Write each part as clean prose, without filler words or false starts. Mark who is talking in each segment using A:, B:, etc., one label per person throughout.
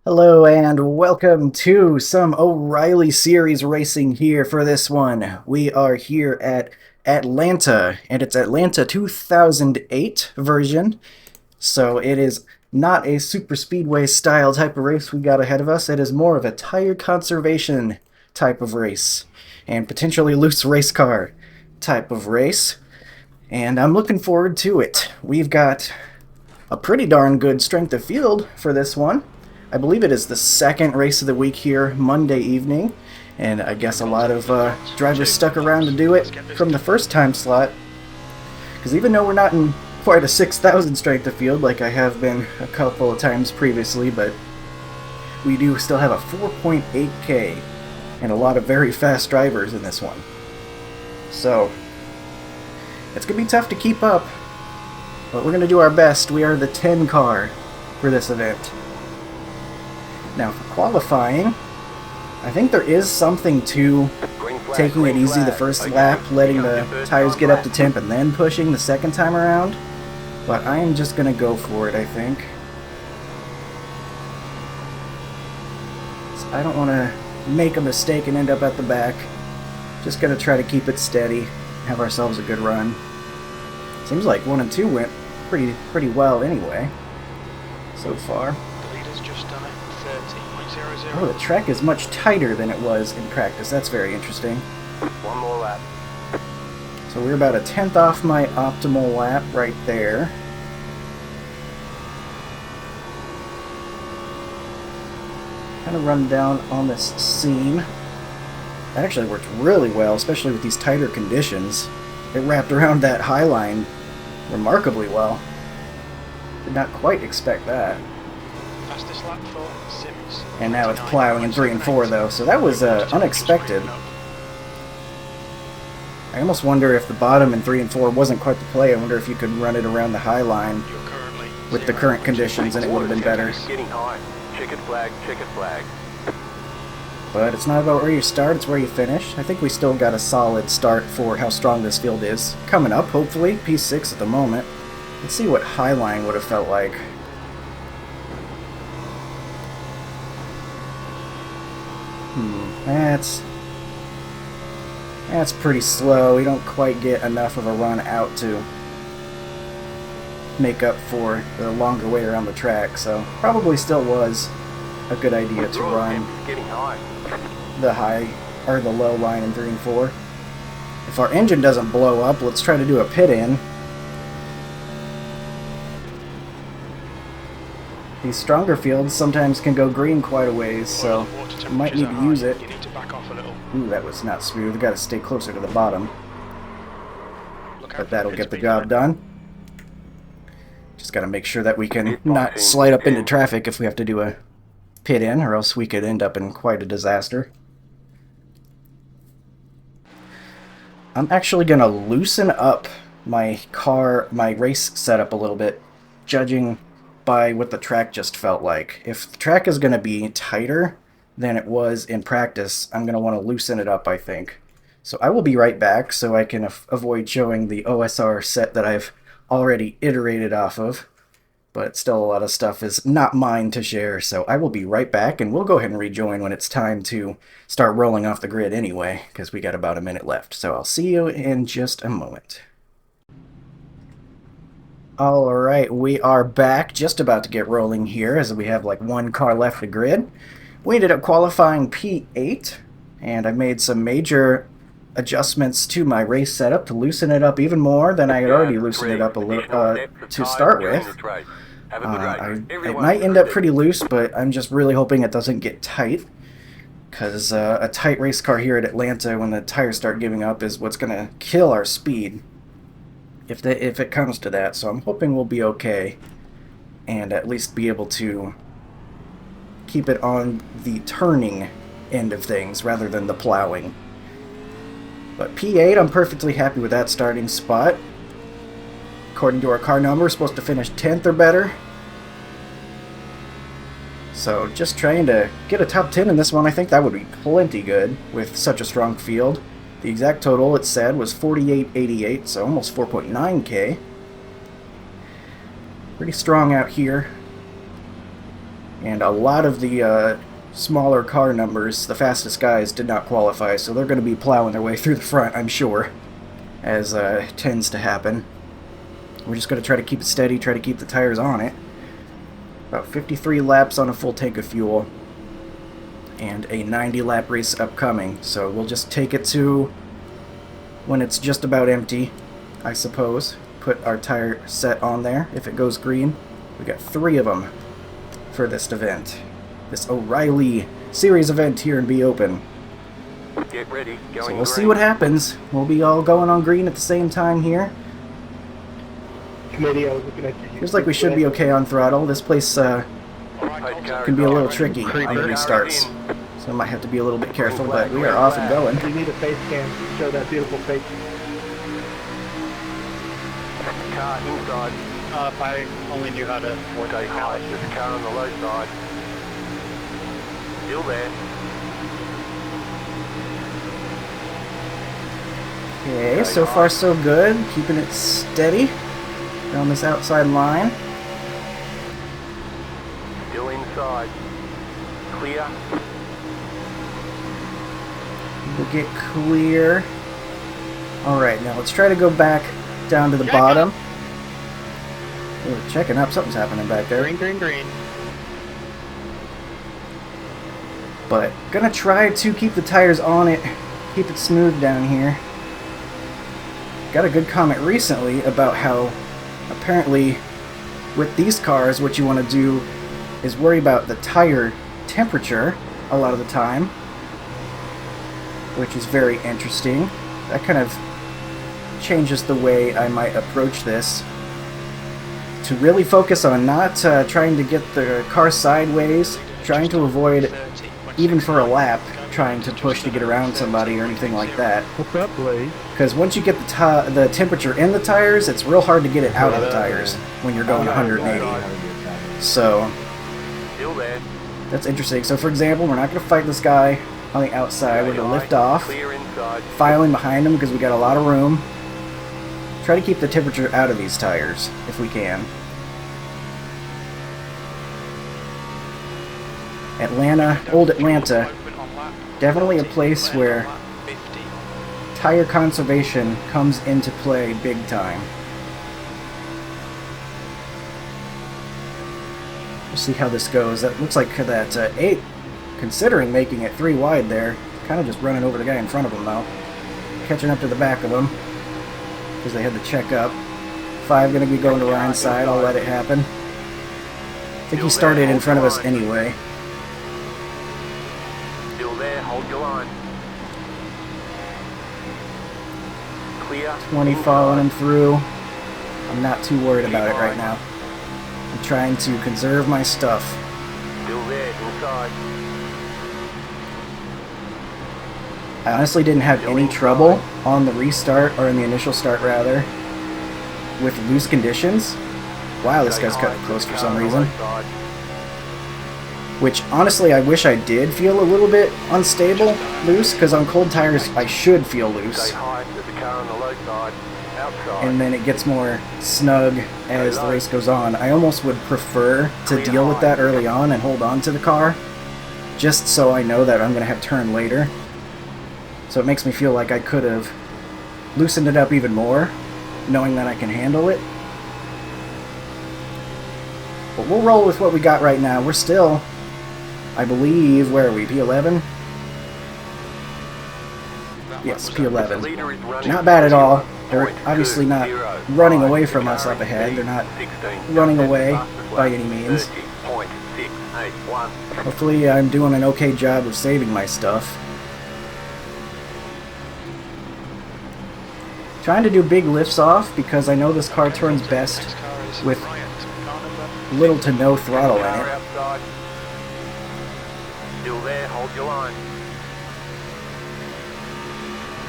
A: Hello and welcome to some O'Reilly Series racing here for this one. We are here at Atlanta, and it's Atlanta 2008 version. So it is not a super speedway style type of race we got ahead of us. It is more of a tire conservation type of race and potentially loose race car type of race. And I'm looking forward to it. We've got a pretty darn good strength of field for this one. I believe it is the second race of the week here, Monday evening, and I guess a lot of drivers stuck around to do it from the first time slot, because even though we're not in quite a 6,000 strength of field like I have been a couple of times previously, but we do still have a 4.8K and a lot of very fast drivers in this one. So it's going to be tough to keep up, but we're going to do our best. We are the 10 car for this event. Now, for qualifying, I think there is something to taking it easy the first lap, letting the tires get up to temp, and then pushing the second time around. But I am just going to go for it, I think. So I don't want to make a mistake and end up at the back. Just going to try to keep it steady, have ourselves a good run. Seems like 1 and 2 went pretty well anyway, so far. Oh, the track is much tighter than it was in practice. That's very interesting.
B: One more lap.
A: So we're about a 10th off my optimal lap right there. Kind of run down on this seam. That actually worked really well, especially with these tighter conditions. It wrapped around that high line remarkably well. Did not quite expect that.
B: Fastest lap for Sims.
A: And now it's plowing in 3 and 4 though, so that was unexpected. I almost wonder if the bottom in 3 and 4 wasn't quite the play. I wonder if you could run it around the high line with the current conditions and it would have been better.
B: Getting high. Checkered flag, checkered flag.
A: But it's not about where you start, it's where you finish. I think we still got a solid start for how strong this field is. Coming up, hopefully, P6 at the moment. Let's see what high line would have felt like. That's pretty slow. We don't quite get enough of a run out to make up for the longer way around the track, so probably still was a good idea to run the high or the low line in 3 and 4. If our engine doesn't blow up, let's try to do a pit in. These stronger fields sometimes can go green quite a ways, so you might need to use it. Ooh, that was not smooth. We've got to stay closer to the bottom. But that'll get the job done. Just got to make sure that we can not slide up into traffic if we have to do a pit in, or else we could end up in quite a disaster. I'm actually going to loosen up my race setup a little bit, judging by what the track just felt like. If the track is going to be tighter than it was in practice, I'm going to want to loosen it up, I think. So I will be right back so I can avoid showing the OSR set that I've already iterated off of. But still a lot of stuff is not mine to share, so I will be right back, and we'll go ahead and rejoin when it's time to start rolling off the grid anyway, because we got about a minute left. So I'll see you in just a moment. Alright, we are back, just about to get rolling here, as we have like 1 car left to grid. We ended up qualifying P8, and I made some major adjustments to my race setup to loosen it up even more than I had already loosened it up a little to start with. It might end up pretty loose, but I'm just really hoping it doesn't get tight, because a tight race car here at Atlanta, when the tires start giving up, is what's going to kill our speed. If it comes to that, so I'm hoping we'll be okay and at least be able to keep it on the turning end of things rather than the plowing. But P8, I'm perfectly happy with that starting spot. According to our car number, we're supposed to finish 10th or better. So just trying to get a top 10 in this one, I think that would be plenty good with such a strong field. The exact total, it said, was 4888, so almost 4.9K. Pretty strong out here. And a lot of the smaller car numbers, the fastest guys, did not qualify, so they're going to be plowing their way through the front, I'm sure, as tends to happen. We're just going to try to keep it steady, try to keep the tires on it. About 53 laps on a full tank of fuel, and a 90-lap race upcoming, so we'll just take it to when it's just about empty, I suppose. Put our tire set on there. If it goes green, we got 3 of them for this event. This O'Reilly Series event here in Be Open.
B: Get ready. Going
A: So we'll see what happens. We'll be all going on green at the same time here.
C: Committee, I was looking at you.
A: Feels like we should be okay on throttle. This place can be a little tricky on the restarts, so I might have to be a little bit careful, but we are off and going.
C: We need a face cam to show that beautiful face.
B: Car inside.
D: If I only knew how to work
B: Stay high. There's a car on the low side. Still there.
A: Okay, so far so good. Keeping it steady down this outside line.
B: Still inside. Clear.
A: We'll get clear. Alright, now let's try to go back down to the bottom. We're checking up. Something's happening back there.
D: green, green, green.
A: But gonna try to keep the tires on it, keep it smooth down here. Got a good comment recently about how apparently with these cars what you want to do is worry about the tire temperature a lot of the time, which is very interesting. That kind of changes the way I might approach this, to really focus on not trying to get the car sideways, trying to avoid, even for a lap, trying to push to get around somebody or anything like that.
C: What's up, Blaze?
A: Because once you get the temperature in the tires, it's real hard to get it out of the tires when you're going 180. So
B: Still there.
A: that's interesting. So for example, we're not going to fight this guy on the outside. We're going to lift off,
B: Clear inside.
A: filing behind him because we got a lot of room. Try to keep the temperature out of these tires if we can. Atlanta, old Atlanta, definitely a place where tire conservation comes into play big time. We'll see how this goes. That looks like that 8, considering making it 3 wide there, kind of just running over the guy in front of him though. Catching up to the back of him, because they had to check up. 5 going to be going to Ryan's side, I'll let it happen. I think he started in front of us anyway.
B: Still there. Hold your line. Clear.
A: 20
B: inside.
A: following him through. I'm not too worried about it right now. I'm trying to conserve my stuff.
B: Still there. Inside.
A: I honestly didn't have any trouble on the restart, or in the initial start rather, with loose conditions. Wow, this guy's cutting close for some reason. Which, honestly, I wish I did feel a little bit unstable, loose, because on cold tires I should feel loose.
B: Stay high. There's a car on the low side. Outside.
A: And then it gets more snug as the race goes on. I almost would prefer to deal with that early on and hold on to the car, just so I know that I'm going to have turn later. So it makes me feel like I could have loosened it up even more, knowing that I can handle it. But we'll roll with what we got right now. We're still, I believe, where are we, P11? Yes, P11.
B: Leader is running.
A: Not bad at all. They're
B: 0.20,
A: obviously not running away from us up ahead. They're not running away by any means.
B: 30.681.
A: Hopefully I'm doing an okay job of saving my stuff. Trying to do big lifts off because I know this car turns best with little to no throttle in
B: Car
A: it.
B: outside. Still there. Hold your line.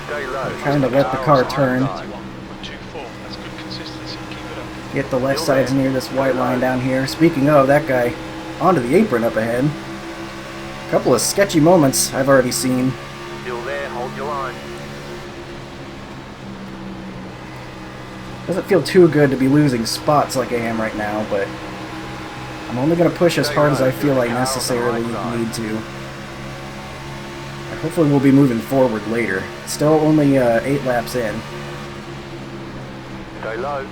B: Stay low.
A: Trying to let the car turn.
D: 124. That's good consistency. Keep it up.
A: Get the left sides near this white line down here. Speaking of, that guy onto the apron up ahead. A couple of sketchy moments I've already seen.
B: Still there. Hold your line.
A: Doesn't feel too good to be losing spots like I am right now, but I'm I'm only going to push as
B: Stay
A: hard as
B: low.
A: I feel I
B: There's a car on the
A: necessarily
B: right side.
A: need to. And hopefully we'll be moving forward later. Still only 8 laps in.
B: Stay low.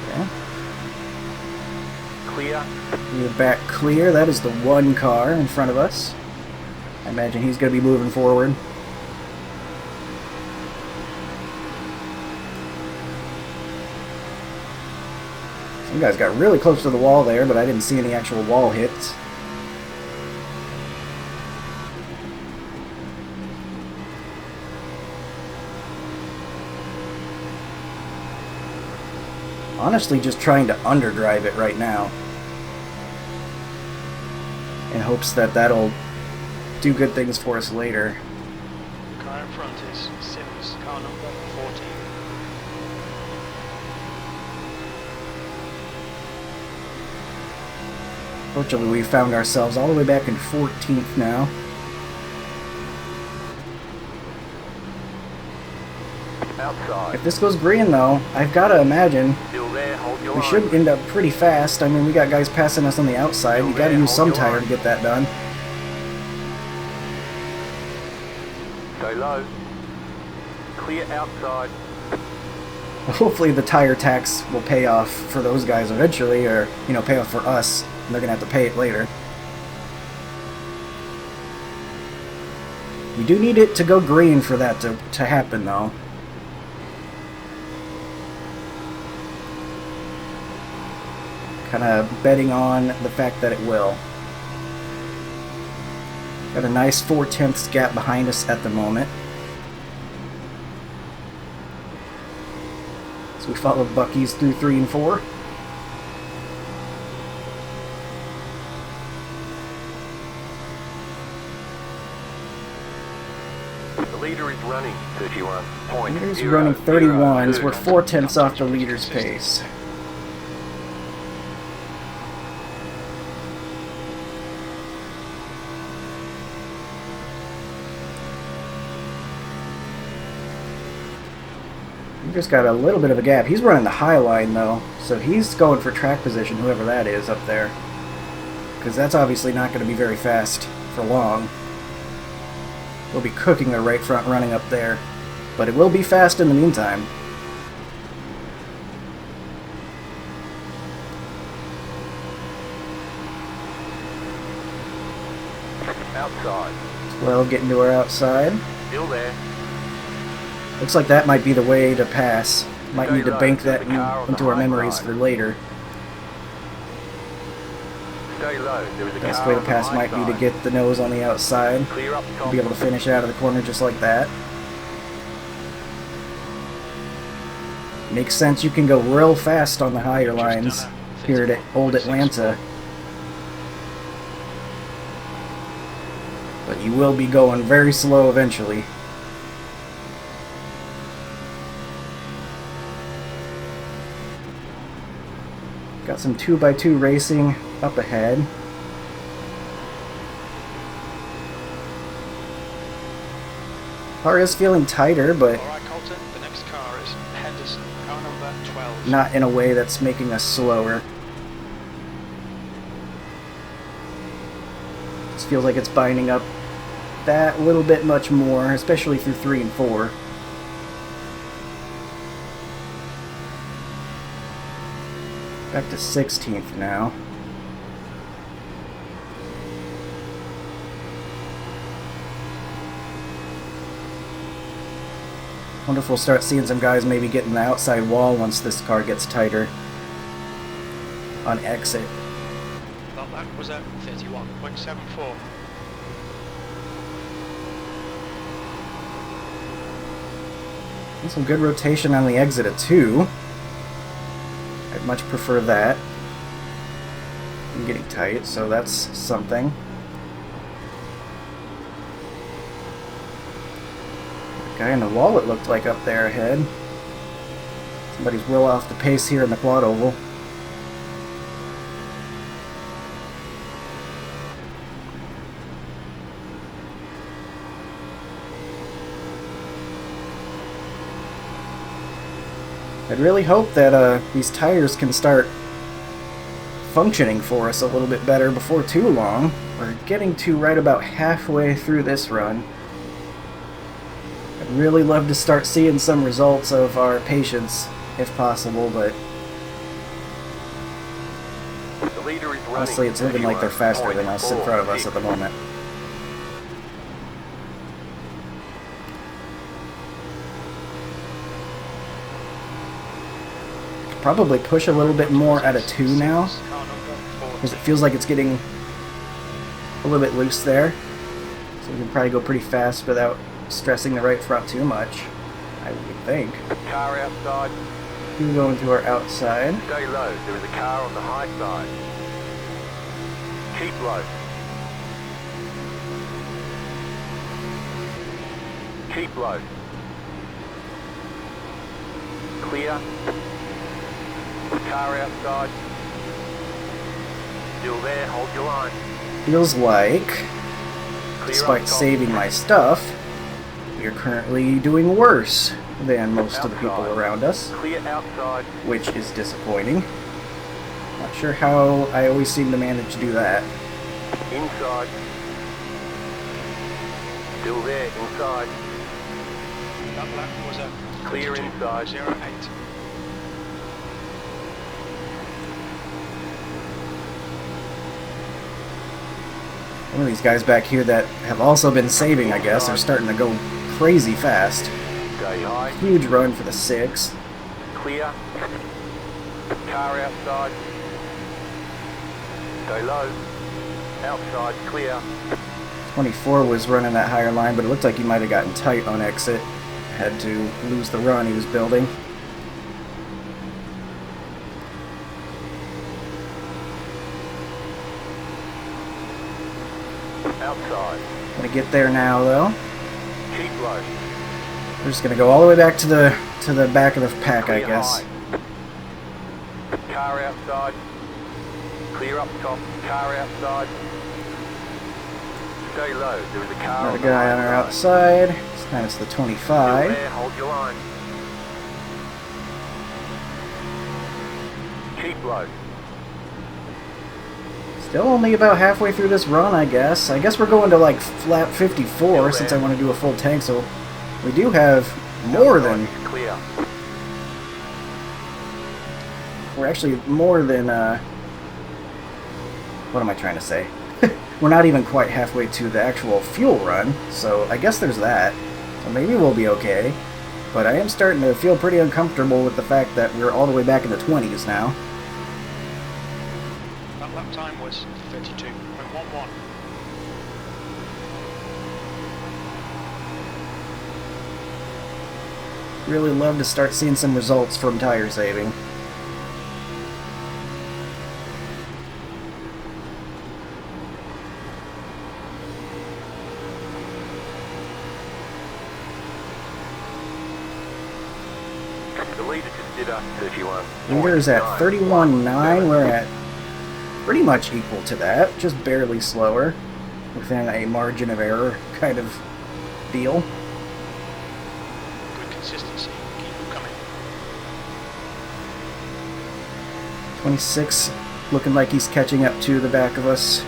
A: Okay.
B: Clear.
A: We're back clear. That is the one car in front of us. I imagine he's going to be moving forward. Some guys got really close to the wall there, but I didn't see any actual wall hits. Honestly, just trying to underdrive it right now. In hopes that that'll do good things for us later.
D: Car in front is Sims, car number 14.
A: Fortunately, we found ourselves all the way back in 14th now.
B: Outside.
A: If this goes green, though, I've got to imagine
B: Still there. Hold your
A: we
B: line.
A: should end up pretty fast. I mean, we got guys passing us on the outside. You got to use some tire to get that done.
B: Stay low. Clear outside.
A: Hopefully the tire tax will pay off for those guys eventually, or, you know, pay off for us. And they're going to have to pay it later. We do need it to go green for that to happen, though. Kind of betting on the fact that it will. Got a nice 4/10 gap behind us at the moment. So we follow Bucky's through 3 and 4.
B: The leader is running 31.
A: Leader's running 31s. We're 4/10 off the leader's pace. We just got a little bit of a gap. He's running the high line, though, so he's going for track position, whoever that is up there. Because that's obviously not going to be very fast for long. We'll be cooking the right front running up there, but it will be fast in the meantime.
B: Outside.
A: 12 getting to our outside.
B: Still there.
A: Looks like that might be the way to pass. Might
B: Stay
A: need to
B: low.
A: bank
B: There's
A: that
B: a car on
A: into
B: the
A: our
B: high
A: memories
B: side.
A: for later.
B: Stay low. There is a
A: Best
B: car
A: way to
B: on the
A: pass
B: high
A: might be to
B: side.
A: get the nose on the outside.
B: Clear up top.
A: Be able to finish out of the corner just like that. Makes sense, you can go real fast on the higher
D: Just
A: lines
D: done a
A: here at Old
D: 51.6
A: Atlanta. But you will be going very slow eventually. Got some 2x2 racing up ahead. Car is feeling tighter, but
D: Alright, Colton, the next car is Henderson, car number 12.
A: not in a way that's making us slower. Just feels like it's binding up that little bit much more, especially through 3 and 4. Back to 16th now. Wonder if we'll start seeing some guys maybe getting the outside wall once this car gets tighter on exit.
D: Well, that was at 31.74.
A: And some good rotation on the exit at 2. I'd much prefer that. I'm getting tight, so that's something. Guy in the wall, it looked like up there ahead. Somebody's well off the pace here in the quad oval. I'd really hope that these tires can start functioning for us a little bit better before too long. We're getting to right about halfway through this run. I'd really love to start seeing some results of our patience, if possible, but
B: The leader is running.
A: honestly it's looking like they're faster than us in front of us at the moment. Probably push a little bit more out of 2 now,
D: Car number
A: because it
D: 40.
A: feels like it's getting a little bit loose there. So we can probably go pretty fast without stressing the right front too much, I would think.
B: Car outside.
A: We go into our outside.
B: Stay low. There is a car on the high side. Keep low. Keep low. Clear. Car outside. Still there. Hold your line.
A: Feels like,
B: Clear
A: despite
B: up top.
A: saving my stuff, we are currently doing worse than most of the people
B: Outside.
A: around us,
B: Clear outside.
A: which is disappointing. Not sure how I always seem to manage to do that.
B: Inside. Still there. Inside.
D: That lap was a
B: Clear
D: 22.08.
B: inside.
A: Some of these guys back here that have also been saving, I guess, are starting to go crazy fast.
B: Stay high.
A: Huge run for the 6.
B: Clear. Car outside. Stay low. Outside. Clear.
A: 24 was running that higher line, but it looked like he might have gotten tight on exit. Had to lose the run he was building.
B: Outside.
A: Gonna get there now, though.
B: Keep low.
A: We're just gonna go all the way back to the back of the pack, I
B: Clear
A: guess.
B: high. Car outside. Clear up top. Car outside. Stay low. There is a car
A: Another
B: on the
A: guy on
B: high
A: our
B: side.
A: outside. This time it's the
B: Still
A: 25.
B: there. Hold your line. Keep low.
A: Still only about halfway through this run, I guess. I guess we're going to like lap 54 since I want to do a full tank, so we do have more
B: Outside
A: than...
B: is clear.
A: We're actually more than, what am I trying to say? We're not even quite halfway to the actual fuel run, so I guess there's that. So maybe we'll be okay. But I am starting to feel pretty uncomfortable with the fact that we're all the way back in the 20s now.
D: That lap time was 32.11.
A: Really love to start seeing some results from tire saving.
B: The leader just did a 31.
A: Leader's at 31.9. We're at pretty much equal to that, just barely slower, within a margin of error kind of deal.
D: Good consistency. Keep them coming.
A: 26 looking like he's catching up to the back of us.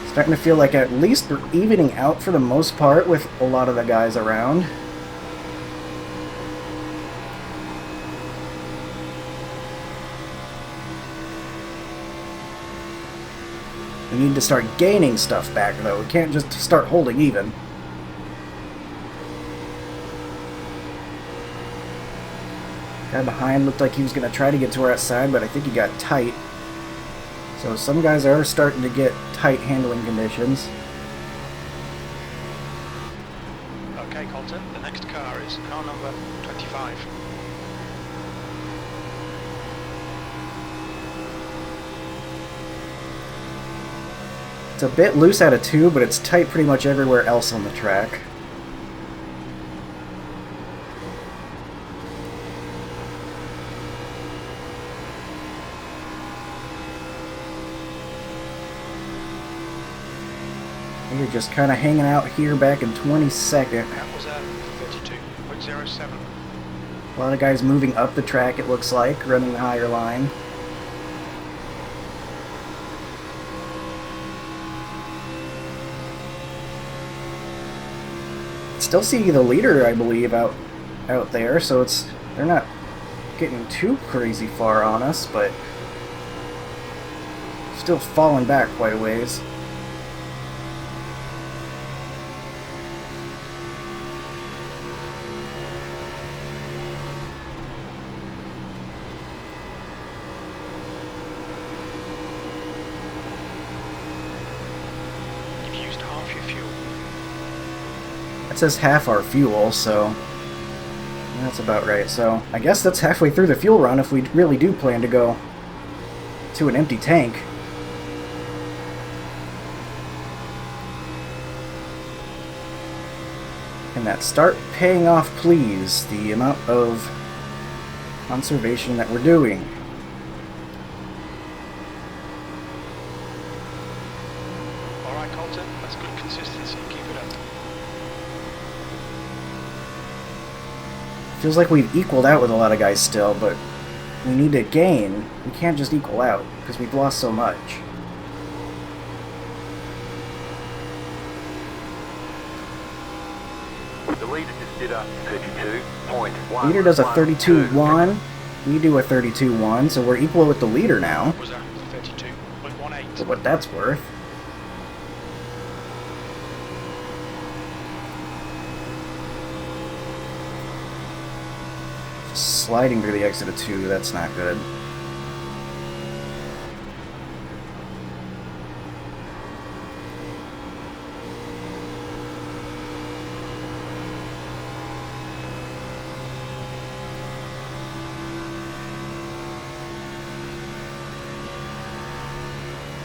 A: Starting to feel like at least we're evening out for the most part with a lot of the guys around. We need to start gaining stuff back though. We can't just start holding even. Guy behind looked like he was going to try to get to our outside, but I think he got tight. So some guys are starting to get tight handling conditions.
D: Okay, Colton, the next car is car number 25.
A: It's a bit loose out of 2, but it's tight pretty much everywhere else on the track. We're just kind of hanging out here back in 22nd.
D: That was 32.07.
A: A lot of guys moving up the track, it looks like, running the higher line. Still see the leader, I believe, out there, so they're not getting too crazy far on us, but still falling back quite a ways.
D: You've used half your fuel.
A: It says half our fuel, so that's about right. So I guess that's halfway through the fuel run if we really do plan to go to an empty tank. And that start paying off, please, the amount of conservation that we're doing.
D: Alright, Colton, that's good consistency. Keep it up.
A: Feels like we've equaled out with a lot of guys still, but we need to gain. We can't just equal out because we've lost so much.
B: The leader just did a 32.1.
A: Leader does a 32.1. We do a 32.1, so we're equal with the leader now.
D: Was 32.18.
A: For what that's worth. Sliding through the exit of 2, that's not good.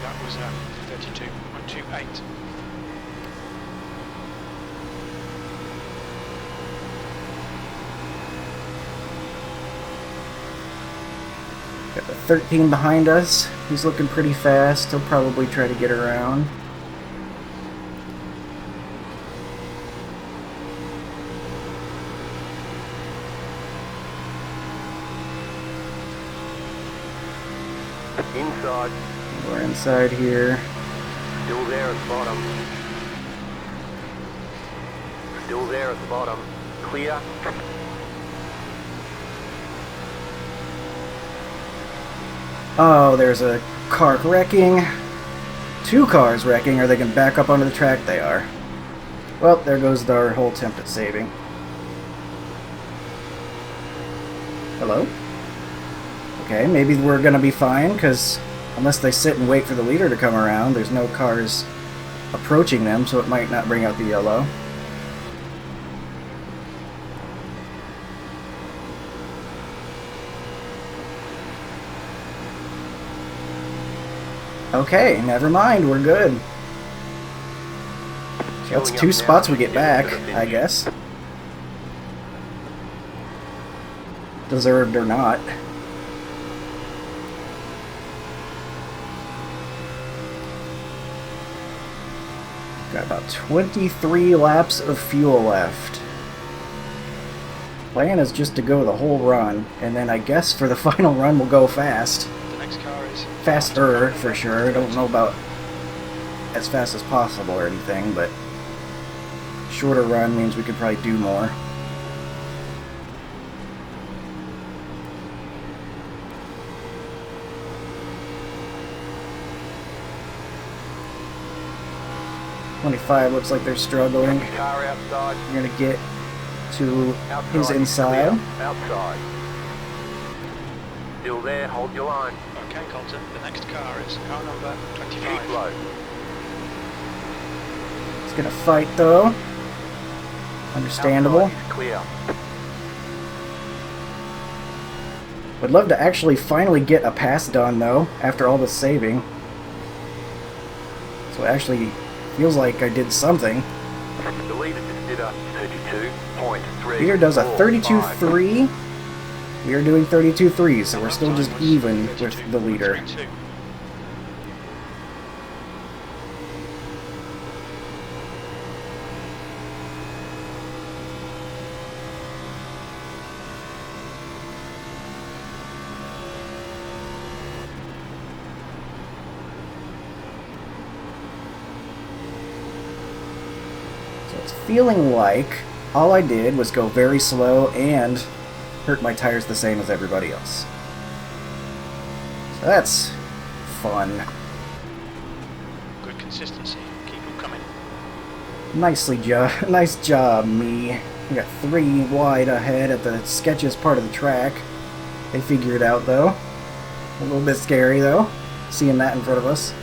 D: That was 32.28.
A: Got the 13 behind us. He's looking pretty fast. He'll probably try to get around.
B: Inside.
A: We're inside here.
B: Still there at the bottom. Still there at the bottom. Clear.
A: Oh, there's a car wrecking. 2 cars wrecking. Are they going to back up onto the track? They are. Well, there goes our whole attempt at saving. Hello? Okay, maybe we're going to be fine, because unless they sit and wait for the leader to come around, there's no cars approaching them, so it might not bring out the yellow. Okay, never mind, we're good. So that's 2 spots we get back, I guess. Deserved or not. Got about 23 laps of fuel left. Plan is just to go the whole run, and then I guess for the final run we'll go fast.
D: The next car is
A: Faster, for sure. I don't know about as fast as possible or anything, but shorter run means we could probably do more. .25 looks like they're struggling.
B: Car outside.
A: We're gonna get to
B: Outside.
A: his inside.
B: Clear. Outside. Still there. Hold your line.
D: okay, Colton. The next car is car number
B: Keep
D: 25.
B: low.
A: He's gonna fight though. Understandable.
B: Outside is clear.
A: Would love to actually finally get a pass done though, after all this saving. So it actually feels like I did something.
B: The leader just did a 32.3.
A: Leader does a 32.3. We are doing 32.3, so we're still just even with the leader. It's feeling like all I did was go very slow and hurt my tires the same as everybody else. So that's fun.
D: Good consistency. Keep them coming.
A: Nice job, me. We got 3 wide ahead at the sketchiest part of the track. They figure it out, though. A little bit scary, though, seeing that in front of us.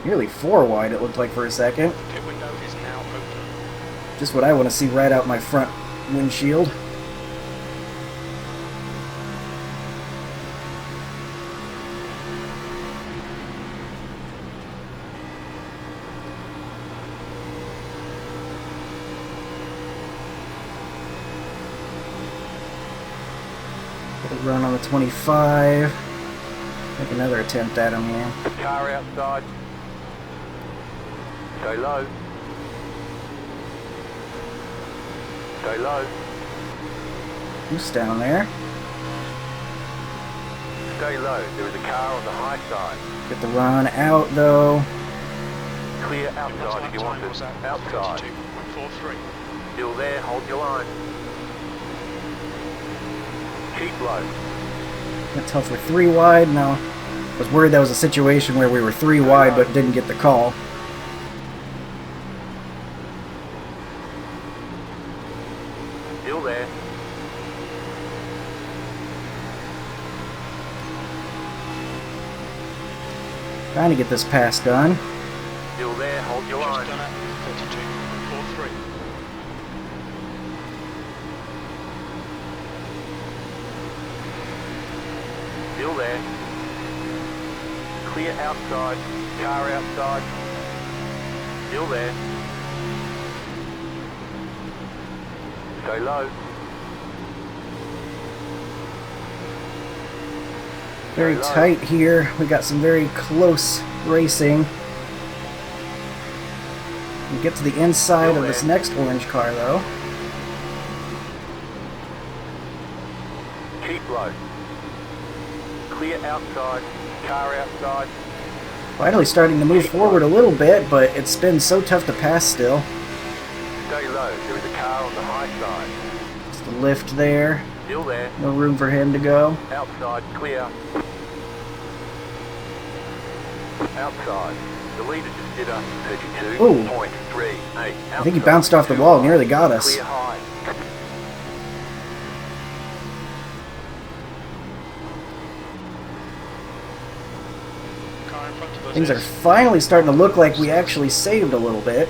A: Nearly 4 wide, it looked like for a second.
D: Pit window is now open.
A: Just what I want to see right out my front windshield. Run on the 25. Make another attempt at him here.
B: Car outside. Stay low. Stay low.
A: Who's down there?
B: Stay low. There is a car on the high side.
A: Get the run out though.
B: Clear
D: Your
B: outside if you want
D: time was
B: it.
D: at
B: Outside.
D: 32.43.
B: Still there. Hold your line. Keep low.
A: Can't tell if we're 3 wide. No. I was worried that was a situation where we were 3 wide but didn't get the call.
B: Still there.
A: Trying to get this pass done.
B: Still there. Hold your
D: Just
B: line.
D: done at 32.43.
B: Still there. Clear outside. Car outside. Still there. Stay low.
A: Very
B: Stay low.
A: tight here. We got some very close racing. We get to the inside of this next orange car though.
B: Keep low. Clear outside. Car outside.
A: Finally starting to move forward a little bit, but it's been so tough to pass still.
B: Stay low. There is a car on the high side.
A: Just the lift there.
B: Still there.
A: No room for him to go.
B: Outside. Clear. Outside. The leader just did a 32.38.
A: I think he bounced off the wall, nearly got us.
B: Clear high.
D: Car in front of us
A: Things are
D: is
A: finally starting to look like we actually saved a little bit.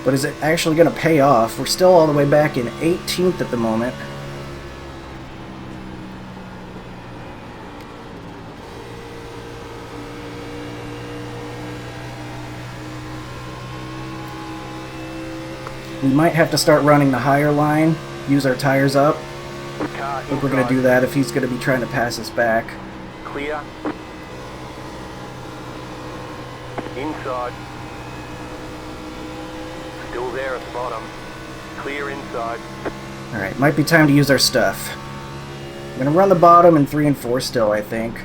A: But is it actually going to pay off? We're still all the way back in 18th at the moment. We might have to start running the higher line, use our tires up.
B: Car
A: I think we're going to do that if he's going to be trying to pass us back.
B: Clear. Inside. Still there at the bottom. Clear inside.
A: Alright, might be time to use our stuff. I'm going to run the bottom in 3 and 4 still, I think.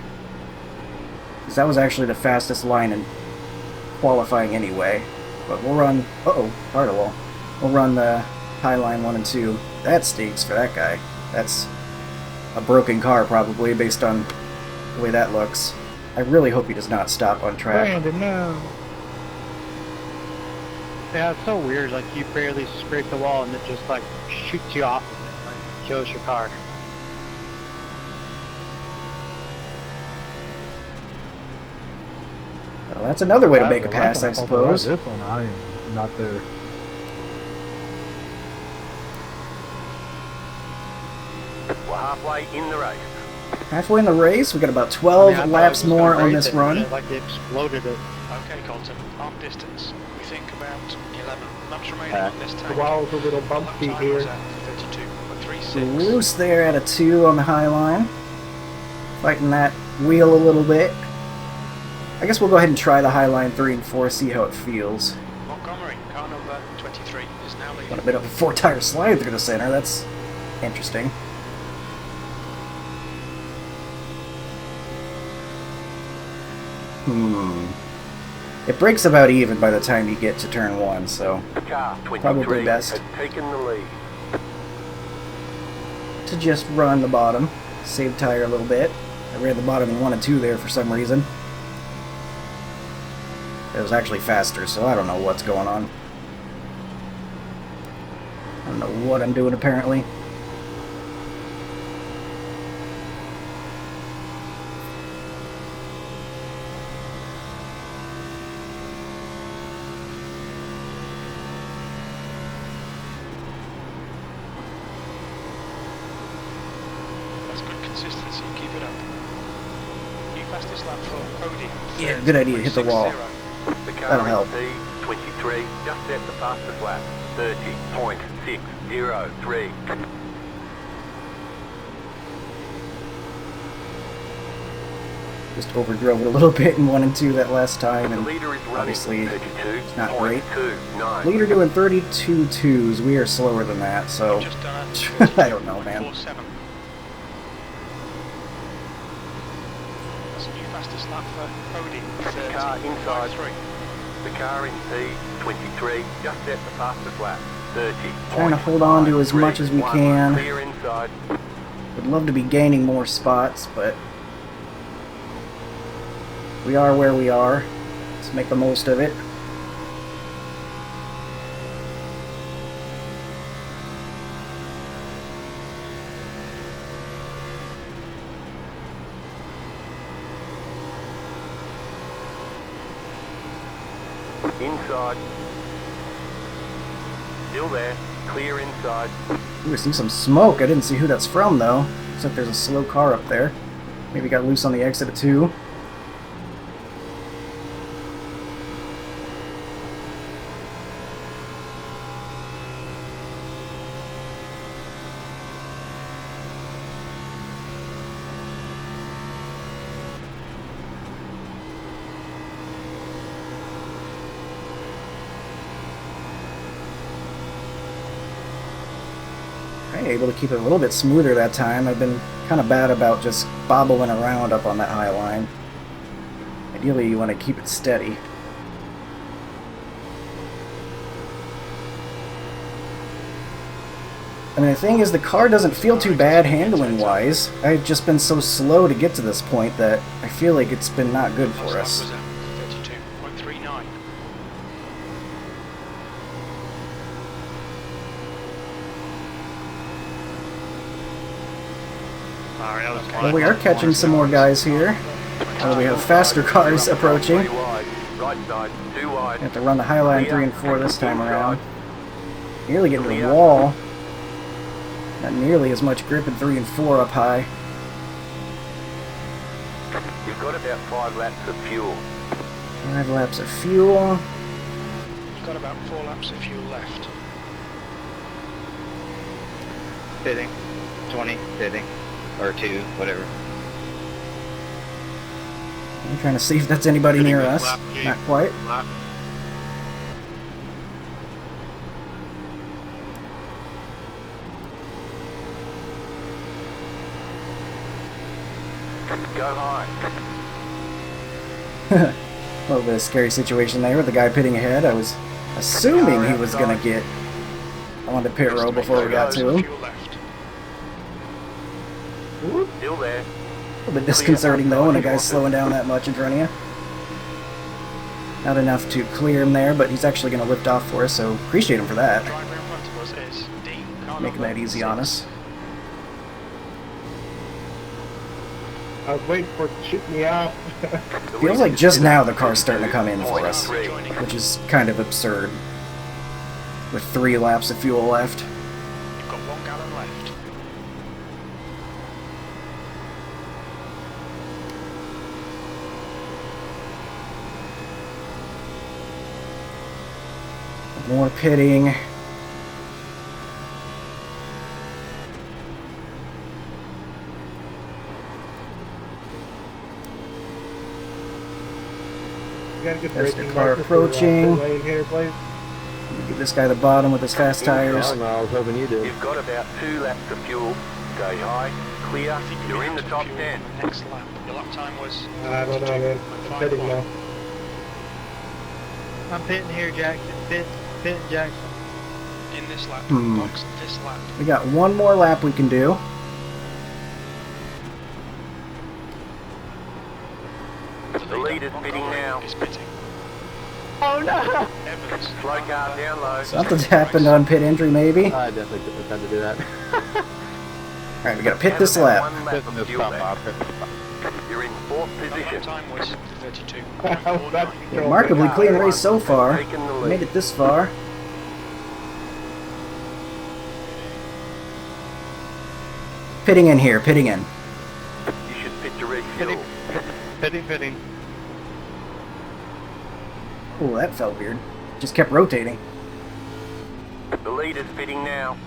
A: Because that was actually the fastest line in qualifying anyway. But we'll run... Uh-oh, part of wall. We'll run the high line 1 and 2. That stinks for that guy. That's a broken car, probably, based on the way that looks. I really hope he does not stop on track.
C: Brandon, no. Yeah, it's so weird. Like, you barely scrape the wall and it just, like, shoots you off and, like, kills your car.
A: Well, that's another way to make a pass, I suppose.
C: This one, I am not there.
B: We're halfway in the race.
A: Halfway in the race, we got about 12
C: I thought
A: laps
C: it was
A: more
C: gonna
A: on
C: race
A: this
C: it,
A: run.
C: and it, like, it exploded it.
D: okay, Colton. Arm distance. We think about 11 laps remaining on this tank.
C: The wall's a little bumpy
D: Lap time was
C: here.
D: at 32.36.
A: Loose there at a 2 on the high line. Fighting that wheel a little bit. I guess we'll go ahead and try the high line 3 and 4, see how it feels.
D: Montgomery, car number 23, is now leading.
A: Got a bit of a 4-tire slide through the center. That's interesting. It breaks about even by the time you get to turn 1, so
B: Car
A: probably
B: 23
A: best
B: has taken the lead.
A: to just run the bottom, save tire a little bit. I ran the bottom in 1 and 2 there for some reason. It was actually faster, so I don't know what's going on. I don't know what I'm doing apparently.
D: That's good consistency. Keep it up. New fastest lap for podium.
A: Yeah, good idea. Hit the wall.
D: 30.60.
B: The
A: That'll
B: car
A: help.
B: in P23 just set the fastest lap. 30.603.
A: Just overdrove it a little bit in 1 and 2 that last time,
B: The
A: and
B: leader is running
A: obviously
B: it's
A: not great.
B: 32.29.
A: Leader doing 32.2s. We are slower than that, so
D: Just done
A: I don't know, man.
D: 32.47. That's a new fastest lap for podium.
B: The car inside.
D: 30.53.
B: The car in P23 just set the fastest lap. 30.
A: Trying to hold on to as much as we can.
B: Clear inside.
A: Would love to be gaining more spots, but we are where we are. Let's make the most of it.
B: Inside. Still there. Clear inside.
A: Ooh, I see some smoke. I didn't see who that's from, though. Looks like there's a slow car up there. Maybe got loose on the exit at 2. Able to keep it a little bit smoother that time. I've been kind of bad about just bobbling around up on that high line. Ideally, you want to keep it steady. I mean, the thing is, the car doesn't feel too bad handling-wise. I've just been so slow to get to this point that I feel like it's been not good for us.
D: Last lap was at 32.39. Alright, that was
A: Well, we are catching some more guys here. We have faster cars approaching.
B: Three wide. Right side. Too wide.
A: We have to run the high line 3 and 4 this time around. Nearly getting to the wall. Not nearly as much grip in 3 and 4 up high.
B: You've got about 5 laps of fuel.
A: 5 laps of fuel.
D: You've got about 4 laps of fuel left.
E: Fitting. 20, fitting. Or 2, whatever.
A: I'm trying to see if that's anybody near us. Not quite.
B: Go high.
A: A little bit of a scary situation there with the guy pitting ahead. I was assuming he was going to get on the pit row before we got to him.
D: Fuel left.
B: Still there.
A: A little bit disconcerting though when a guy's slowing down that much in front of you. Not enough to clear him there, but he's actually going to lift off for us, so appreciate him for that.
D: Driver in front of us is Dean. Car
A: Making
D: number
A: that easy on
D: 6.
A: us.
F: I was waiting for it to shoot me out.
A: Feels like just now the car's starting to come in for us,
D: Joining.
A: which is kind of absurd. With 3 laps of fuel left.
D: You've got 1 gallon left.
A: More pitting.
F: You gotta get
A: There's the
F: braking
A: car
F: marker for,
A: approaching.
F: pit lane here, please.
A: Give this guy the bottom with his fast tires.
F: I was hoping you did.
B: You've got about 2 laps of fuel. Stay high. Clear.
D: I think
B: You're in the top
D: fuel
B: 10.
D: Next lap. Your lap time was
F: I don't know, man. I'm pitting now.
C: I'm pitting here, Jackson. Pitting Jackson.
D: In this lap.
A: Hmm.
D: Box this lap.
A: We got one more lap we can do.
B: The leader's
D: on
B: pitting
D: the line
B: now.
D: is pitting.
F: Oh no!
D: Evans.
B: Slow car down low.
A: Something's happened on pit entry, maybe.
G: I definitely took the time to do that.
A: Alright, we gotta pit this
B: Have about
A: lap.
B: one lap of
G: This
B: fuel
G: stop,
B: left.
G: Bob.
B: You're in fourth
D: Lap
B: position.
D: time was 32.
F: I was about to control
A: Remarkably
F: the
A: clean
F: car.
A: race so far.
B: Taking the lead.
A: Made it this far. Pitting in here, pitting in.
B: You should pit to refuel.
C: Pitting.
A: Oh, that felt weird. Just kept rotating.
B: The leader's pitting now.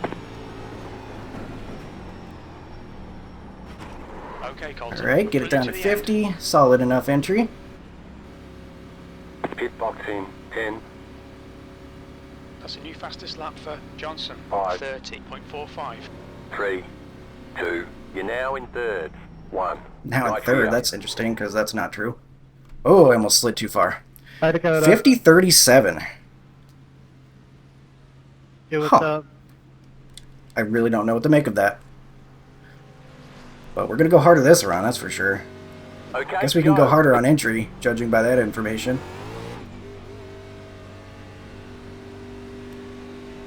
D: Okay, Colton.
A: Alright, get it down to
D: Through the end.
A: 50. Solid enough entry.
B: Pit box in 10.
D: That's a new fastest lap for Johnson.
B: 5.
D: 30.45.
B: 3, 2. You're now in third. 1.
A: Now in
B: Right
A: third.
B: here.
A: That's interesting because that's not true. Oh, I almost slid too far.
F: Hi, Dakota.
A: 50-37.
C: Hey, what's
A: Huh.
C: up?
A: I really don't know what to make of that. But we're gonna go harder this round, that's for sure.
B: Okay,
A: Guess we can go harder on entry, judging by that information.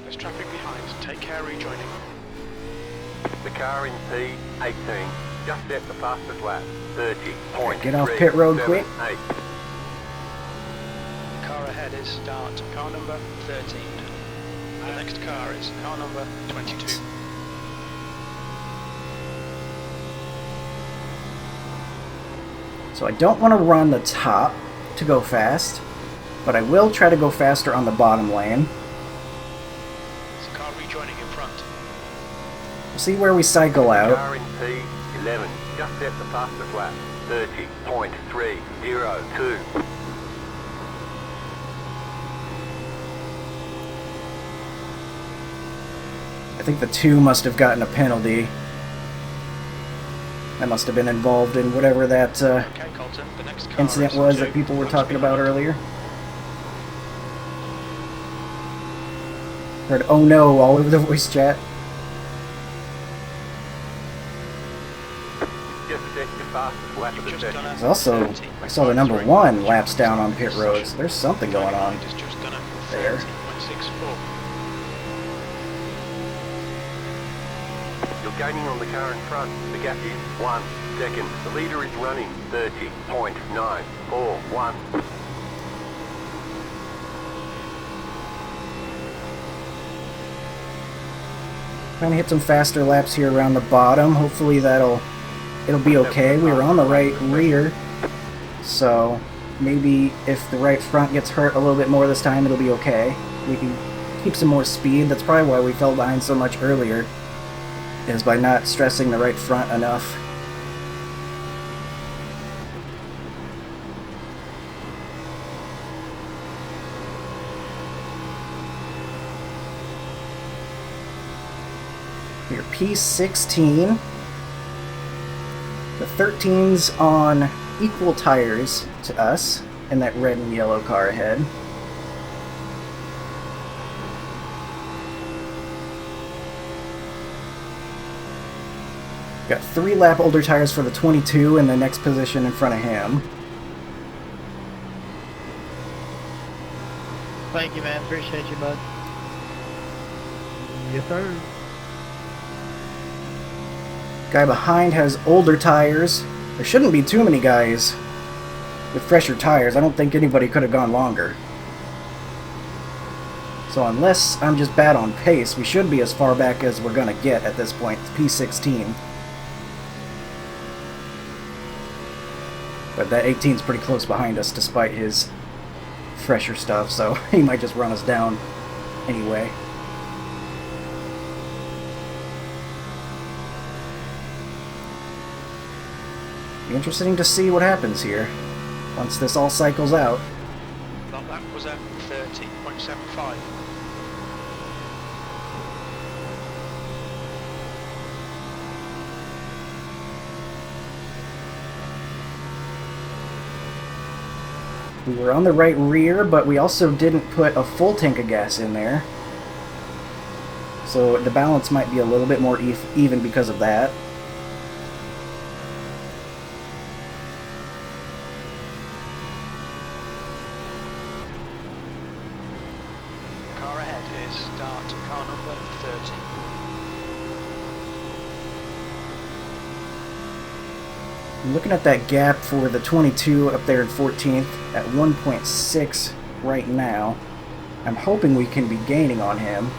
D: There's traffic behind. Take care rejoining.
B: The car in P18 just set the fastest lap. 30.378.
A: Get off pit road quick.
D: The car ahead is start car number 13. The next car is car number 22.
A: So I don't want to run the top to go fast, but I will try to go faster on the bottom lane.
D: There's a car rejoining in front.
A: We'll see where we cycle out.
B: Car in P11 just set the fastest lap. 30.302.
A: I think the 2 must have gotten a penalty. That must have been involved in whatever that
D: Okay, Colton. The next car
A: incident
D: is
A: was
D: 2.
A: that people were
D: Watch
A: talking about
D: behind.
A: earlier. Heard "oh no" all over the voice chat.
B: Just set your fastest lap of the
D: Just
B: session.
D: done a
A: There's also, I saw the number 1 laps down on pit roads. There's something going on.
D: It's just done a
A: there.
D: 30.64.
B: You're gaining on the car in front. The gap is 1 second. The leader is running 30.941.
A: Trying to hit some faster laps here around the bottom. Hopefully it'll be okay. We were on the right rear, so maybe if the right front gets hurt a little bit more this time, it'll be okay. We can keep some more speed. That's probably why we fell behind so much earlier, is by not stressing the right front enough. We're P16. The 13's on equal tires to us in that red and yellow car ahead. Got 3 lap older tires for the 22 in the next position in front of him.
C: Thank you, man. Appreciate you, bud.
F: Yes, sir.
A: Guy behind has older tires. There shouldn't be too many guys with fresher tires. I don't think anybody could have gone longer. So unless I'm just bad on pace, we should be as far back as we're gonna get at this point. It's P16. But that 18's pretty close behind us despite his fresher stuff, so he might just run us down anyway. Be interesting to see what happens here once this all cycles out.
D: That lap was at 30.75.
A: We were on the right rear, but we also didn't put a full tank of gas in there. So the balance might be a little bit more even because of that.
D: Car ahead is start car number 30.
A: I'm looking at that gap for the 22 up there in 14th at 1.6 right now. I'm hoping we can be gaining on him.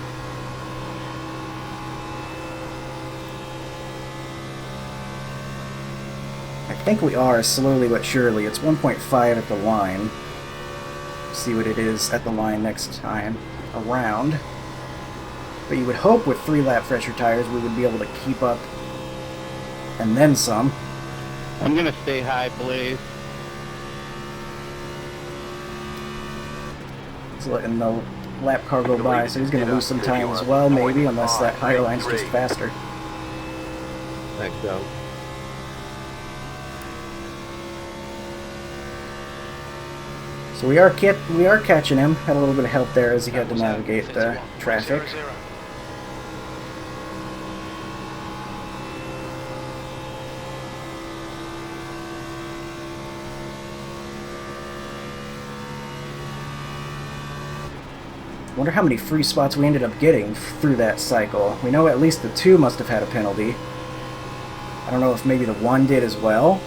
A: I think we are, slowly but surely. It's 1.5 at the line. See what it is at the line next time around. But you would hope with 3-lap fresher tires we would be able to keep up and then some.
C: I'm gonna stay high, Blaze.
A: He's letting the lap car go by, so he's going to lose some time as well, maybe, unless that higher line's just faster.
G: Thanks, Doug.
A: So we are catching him. Had a little bit of help there as he had to navigate the traffic.
D: 00.
A: Wonder how many free spots we ended up getting through that cycle. We know at least the 2 must have had a penalty. I don't know if maybe the 1 did as well.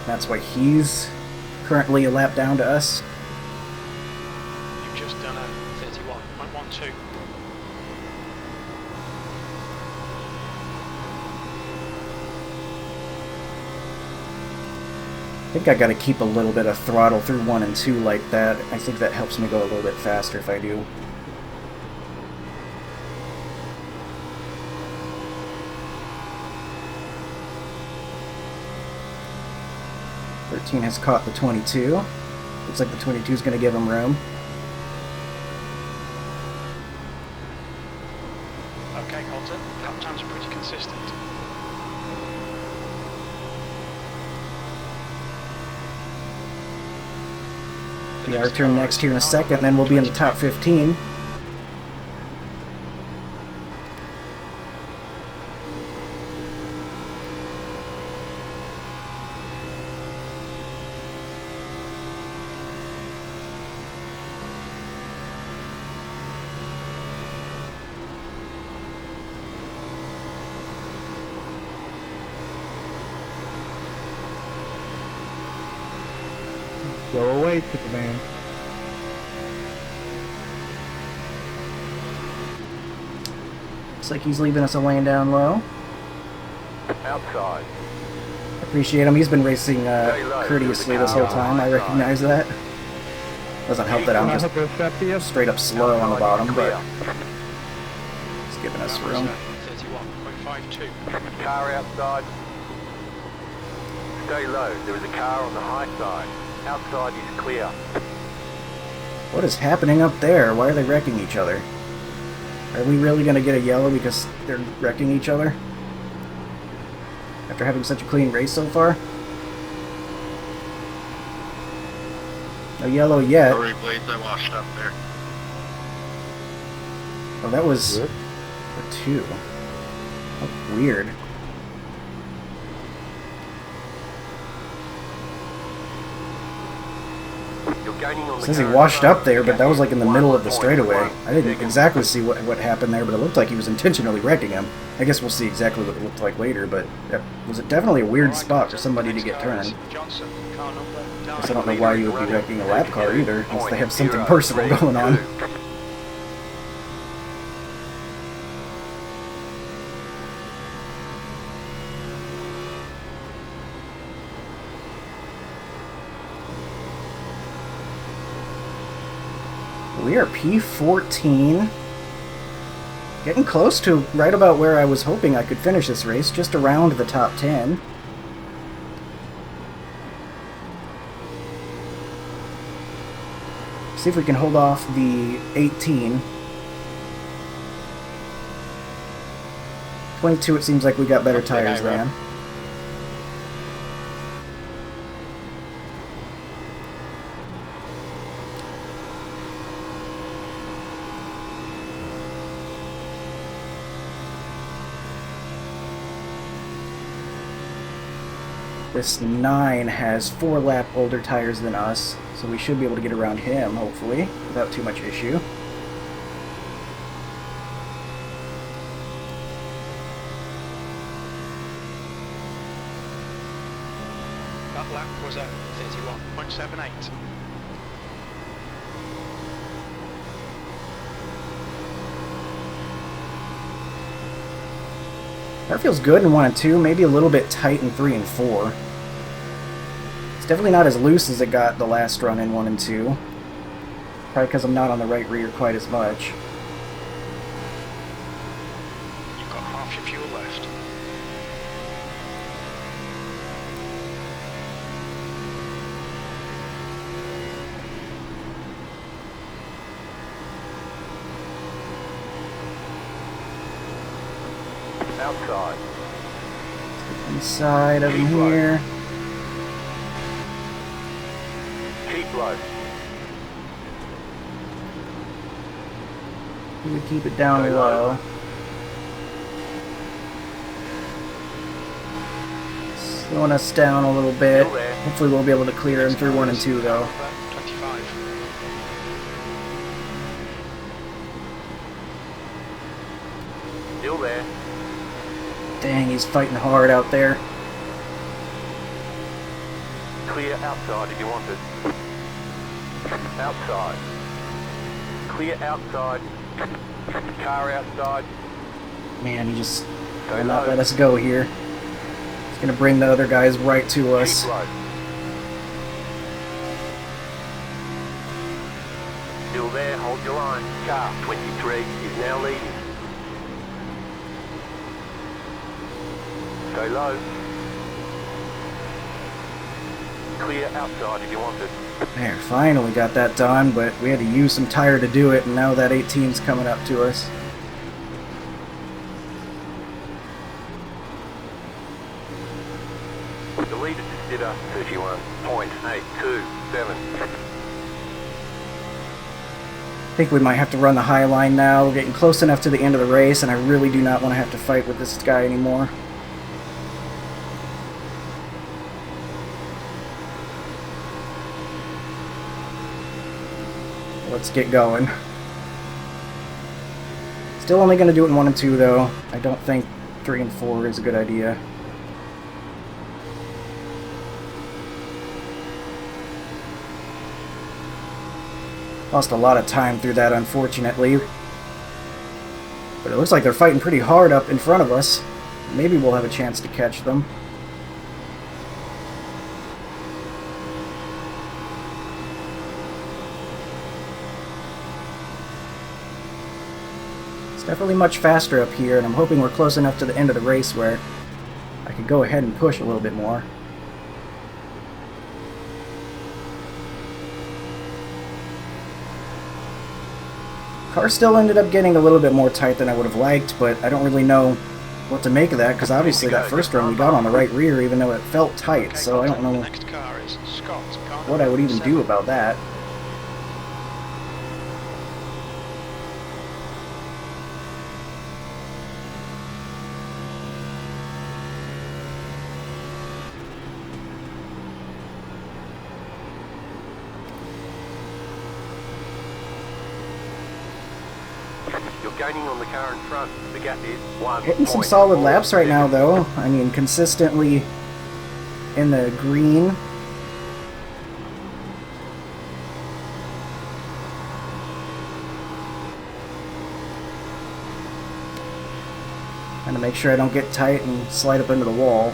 A: That's why he's currently a lap down to us.
D: You've just done a 31.12.
A: I think I gotta keep a little bit of throttle through 1 and 2 like that. I think that helps me go a little bit faster if I do. "13 has caught the 22. Looks like the 22 is gonna give him room.
D: Okay, Colton, lap times are pretty consistent.
A: Yeah, our turn next here in a second, then we'll be in the top 15.
F: Go away, Superman.
A: Looks like he's leaving us a lane down low.
B: Outside.
A: Appreciate him. He's been racing courteously this whole time. I recognize that. Doesn't help that I'm just straight up slow on the bottom, but he's giving us room.
D: 31.52.
B: Car outside. Stay low. There is a car on the high side. Outside is clear.
A: What is happening up there? Why are they wrecking each other? Are we really going to get a yellow because they're wrecking each other? After having such a clean race so far? No yellow yet.
E: Sorry, Blaze, I washed up there.
A: Oh, that was
G: Good.
A: a 2. How weird.
B: You're gaining on
A: It
B: the
A: says he
B: car
A: washed
B: inside.
A: up there, but that was like in the middle of the straightaway.
B: 1.1.
A: I didn't exactly see what happened there, but it looked like he was intentionally wrecking him. I guess we'll see exactly what it looked like later, but that was definitely a weird spot for somebody to get turned.
D: Johnson, car number
A: I guess I don't know why you would be wrecking a lap car either, unless they have something personal going on. We are P14. Getting close to right about where I was hoping I could finish this race, just around the top 10. See if we can hold off the 18. 22, it seems like we got better tires than. This 9 has 4 lap older tires than us, so we should be able to get around him, hopefully, without too much issue.
D: That lap was at 31.78.
A: That feels good in 1 and 2, maybe a little bit tight in 3 and 4. It's definitely not as loose as it got the last run in 1 and 2. Probably because I'm not on the right rear quite as much.
D: You've got half your fuel left.
B: Outside.
A: Inside of him here.
B: Keep low.
A: We would keep it down
B: Go
A: low.
B: low.
A: Slowing us down a little bit.
B: Still there.
A: Hopefully we'll be able to clear him
D: Next
A: through
D: car
A: 1 and
D: is
A: 2
D: car
A: though.
D: number 25.
B: Still there.
A: Dang, he's fighting hard out there.
B: Clear outside if you want it. Outside. Clear outside. Car outside.
A: Man, he just
B: Go
A: will not
B: low.
A: let us go here. He's gonna bring the other guys right to us.
B: Keep low. Still there, hold your line. Car 23 is now leading. Go low. Clear outside if you want it.
A: There, finally got that done, but we had to use some tire to do it, and now that 18's coming up to us.
B: The leader just did a 31.827.
A: I think we might have to run the high line now. We're getting close enough to the end of the race, and I really do not want to have to fight with this guy anymore. Let's get going. Still only going to do it in 1 and 2, though. I don't think 3 and 4 is a good idea. Lost a lot of time through that, unfortunately. But it looks like they're fighting pretty hard up in front of us. Maybe we'll have a chance to catch them. It's definitely much faster up here, and I'm hoping we're close enough to the end of the race where I can go ahead and push a little bit more. Car still ended up getting a little bit more tight than I would have liked, but I don't really know what to make of that, because obviously that first run we got on the right rear even though it felt tight,
D: Okay,
A: so I don't
D: The
A: know
D: next car is Scott. Car
A: what I would
D: number
A: even do
D: 7.
A: about that.
B: You're gaining on the car in front. The gap is 1.
A: Hitting some solid laps right now, though. I mean, consistently in the green. Trying to make sure I don't get tight and slide up into the wall.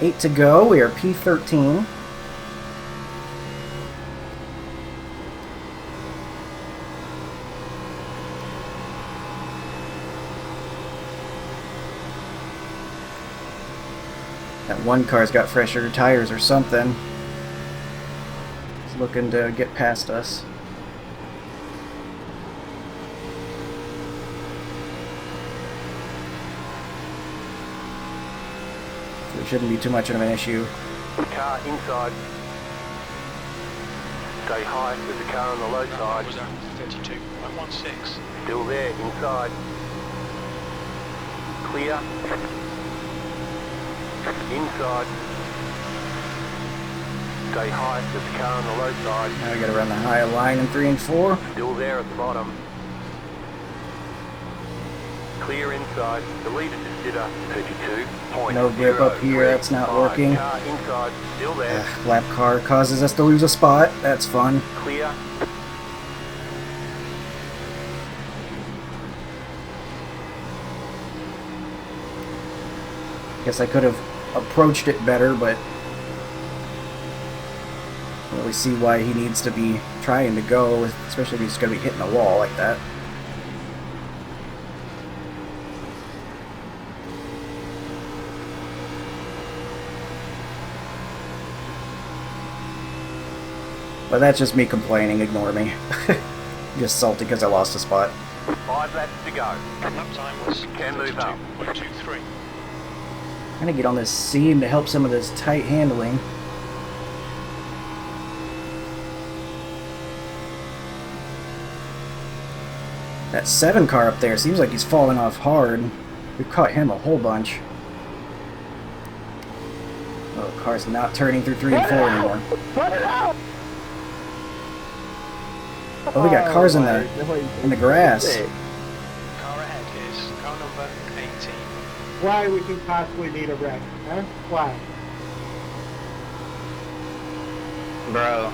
A: Eight to go. We are P13. That one car's got fresher tires or something. It's looking to get past us. We shouldn't be too much of an issue.
B: Car inside. Stay high with the car on the low
D: That
B: side.
D: was at 32.16.
B: Still there, inside. Clear. Inside. Stay high with the car on the low side.
A: Now we gotta run the high line in 3 and 4.
B: Still there at the bottom. Clear inside. The leader just did a 32.0.
A: No grip up here, that's not working.
B: Car inside. Still there.
A: Lap car causes us to lose a spot. That's fun.
B: Clear.
A: Guess I could have approached it better, but I don't really see why he needs to be trying to go, especially if he's going to be hitting a wall like that. But that's just me complaining, ignore me. Just salty because I lost a spot.
B: 5 laps to go.
D: Lap time was
B: Can move up.
D: 32.23.
A: I'm going to get on this seam to help some of this tight handling. That 7 car up there seems like he's falling off hard. We've caught him a whole bunch. Oh, the car's not turning through 3 and 4 anymore.
F: Put it out!
A: Oh, we got cars in the grass.
D: Car ahead is car number 18.
F: Why would you possibly need a wreck, huh? Why?
C: Bro.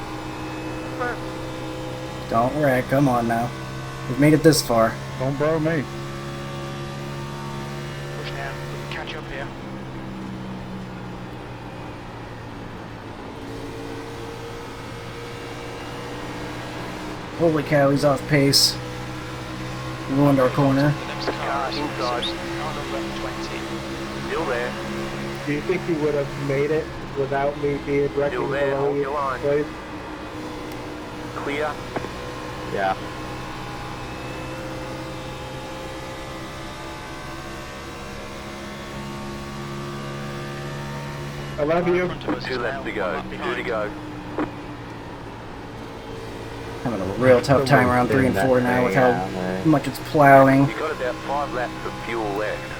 A: Don't wreck, come on now. We've made it this far.
C: Don't bro me.
D: Push down. We can catch up here.
A: Holy cow, he's off pace. Ruined our corner.
D: The next car is
B: inside.
D: car number 20.
B: Still there.
F: Do you think you would have made it without me being wrecking
B: Still there,
F: below
B: hold
F: you?
B: your line.
F: Please?
B: Clear.
G: Yeah.
F: I love you.
D: In front of us
B: 2
D: is
B: laps
D: now
B: to
D: one
B: go.
D: lap
B: 2 to
D: behind.
B: go.
A: Having a real tough time around 3 and 4 now with how much it's plowing.
B: You've got about 5 laps of fuel left.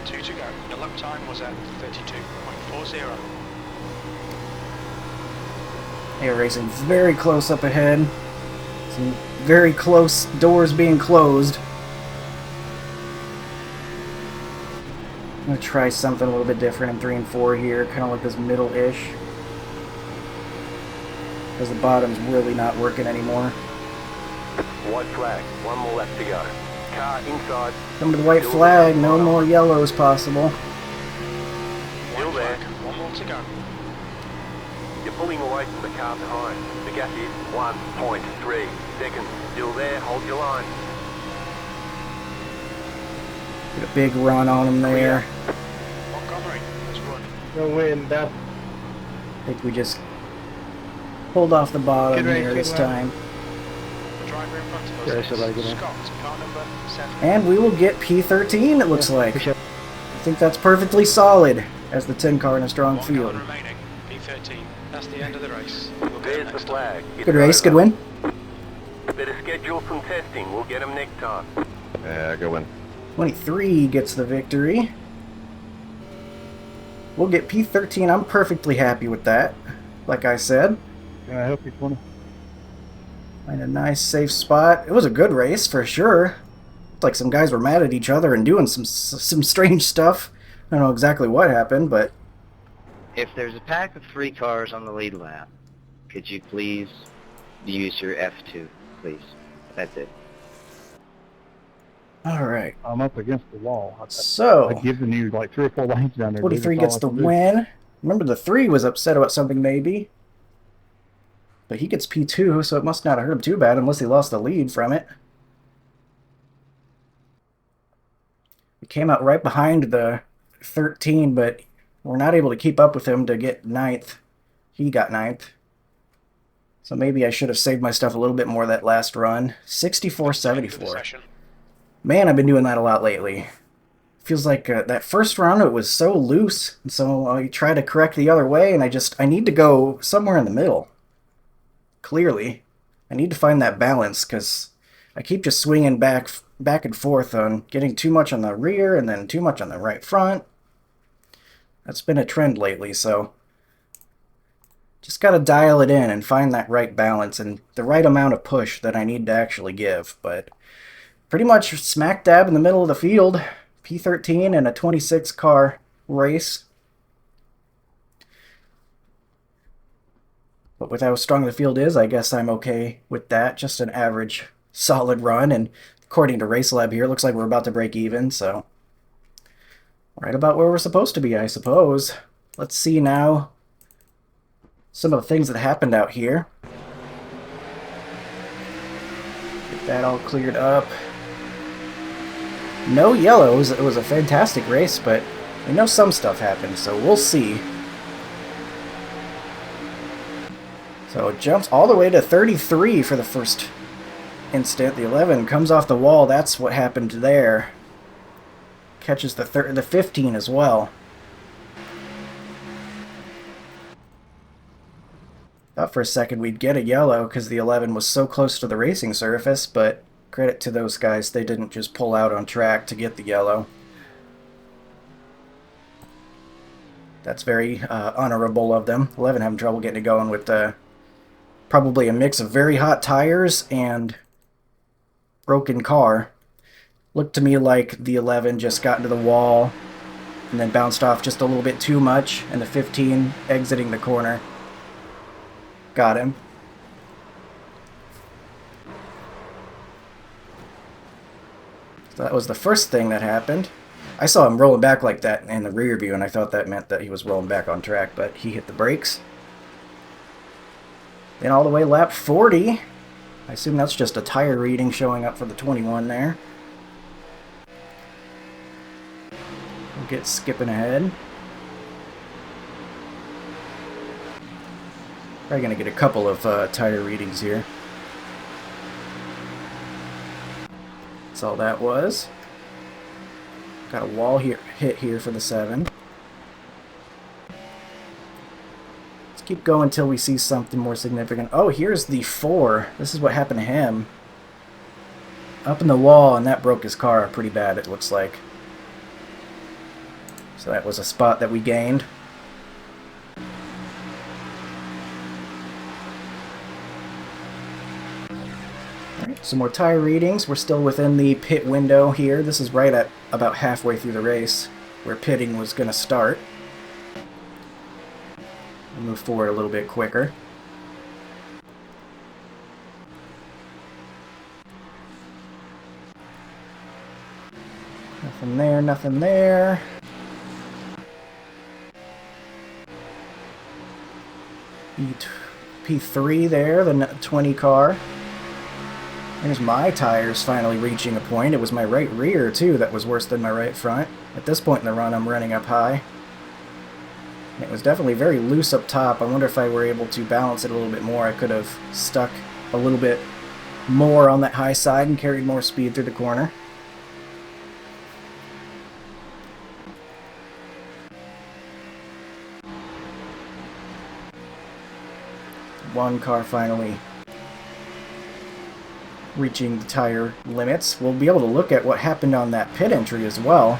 D: Two to go. The lap time was at 32.40.
A: iRacing very close up ahead. Some very close doors being closed. I'm gonna try something a little bit different in 3 and 4 here, kind of like this middle-ish. Because the bottom's really not working anymore.
B: White flag. 1 more lap to go. Car inside.
A: Come to the white flag, no more yellows possible.
B: Still there.
D: One more to go.
B: You're pulling away from the car behind. The gap is 1.3 seconds. Still there. Hold your line.
A: Get a big run on him there.
D: Montgomery has run.
F: No win, that.
A: I think we just pulled off the bottom
F: Good race,
A: here
F: good
A: this
F: run.
A: time.
D: The driver in front of us
C: Yeah, should I
D: is
C: get in?
D: Scott, car number 7.
A: And we will get P13, it looks like. I think that's perfectly solid as the 10 car in a strong
D: One
A: field.
D: car remaining. P13. That's the end of the race. We'll get
B: There's
D: him
B: the
D: next time.
B: flag. It's
A: Good race, good
B: over.
A: win.
B: Better schedule some testing. We'll get them next time.
G: Yeah, good one.
A: 23 gets the victory. We'll get P13. I'm perfectly happy with that. Like I said,
C: Can I help you, 20?
A: find a nice safe spot. It was a good race for sure. It's like some guys were mad at each other and doing some strange stuff. I don't know exactly what happened, but
H: If there's a pack of 3 cars on the lead lap, could you please use your F2, please? That's it.
A: all right.
C: I'm up against the wall.
A: So
C: I've given you like 3 or 4 lanes down there.
A: 23
C: dude.
A: gets
C: That's
A: the
C: all I can do.
A: win. Remember the 3 was upset about something maybe. But he gets P2, so it must not have hurt him too bad unless he lost the lead from it. He came out right behind the 13, but we're not able to keep up with him to get 9th. He got 9th. So maybe I should have saved my stuff a little bit more that last run. 64.74.
D: Session.
A: Man, I've been doing that a lot lately. Feels like that first run it was so loose, and so I try to correct the other way, and I need to go somewhere in the middle. Clearly, I need to find that balance because I keep just swinging back and forth on getting too much on the rear and then too much on the right front. That's been a trend lately, so just got to dial it in and find that right balance and the right amount of push that I need to actually give. But pretty much smack dab in the middle of the field, P13 and a 26 car race. But with how strong the field is, I guess I'm okay with that. Just an average solid run, and according to RaceLab here, looks like we're about to break even, so right about where we're supposed to be, I suppose. Let's see now some of the things that happened out here. Get that all cleared up. No yellows. It was a fantastic race, but we know some stuff happened, so we'll see. So it jumps all the way to 33 for the first instant. The 11 comes off the wall. That's what happened there. Catches the 15 as well. Thought for a second we'd get a yellow because the 11 was so close to the racing surface, but credit to those guys, they didn't just pull out on track to get the yellow. That's very honorable of them. 11 having trouble getting it going with probably a mix of very hot tires and broken car. Looked to me like the 11 just got into the wall and then bounced off just a little bit too much, and the 15 exiting the corner got him. So that was the first thing that happened. I saw him rolling back like that in the rear view, and I thought that meant that he was rolling back on track, but he hit the brakes. Then all the way lap 40. I assume that's just a tire reading showing up for the 21 there. We'll get skipping ahead. Probably going to get a couple of tire readings here. That's all that was. Got a wall here, hit here for the 7. Let's keep going until we see something more significant. Oh, here's the 4. This is what happened to him. Up in the wall, and that broke his car pretty bad, it looks like. So that was a spot that we gained. Alright, some more tire readings. We're still within the pit window here. This is right at about halfway through the race, where pitting was going to start. We'll move forward a little bit quicker. Nothing there, nothing there. P3 there, the 20 car. There's my tires finally reaching a point. It was my right rear, too, that was worse than my right front. At this point in the run, I'm running up high. It was definitely very loose up top. I wonder if I were able to balance it a little bit more. I could have stuck a little bit more on that high side and carried more speed through the corner. One car finally reaching the tire limits. We'll be able to look at what happened on that pit entry as well.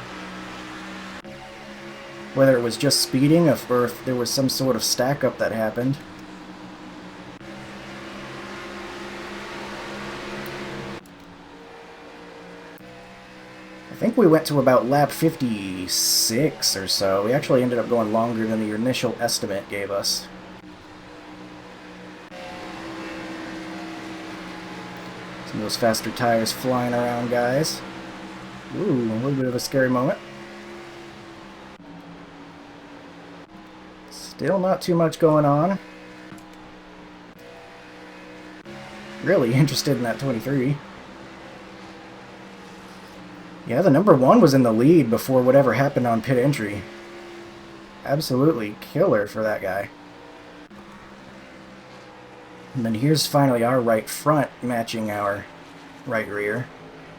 A: Whether it was just speeding or if there was some sort of stack up that happened. I think we went to about lap 56 or so. We actually ended up going longer than the initial estimate gave us. Some of those faster tires flying around, guys. Ooh, a little bit of a scary moment. Still not too much going on. Really interested in that 23. Yeah, the number 1 was in the lead before whatever happened on pit entry. Absolutely killer for that guy. And then here's finally our right front matching our right rear.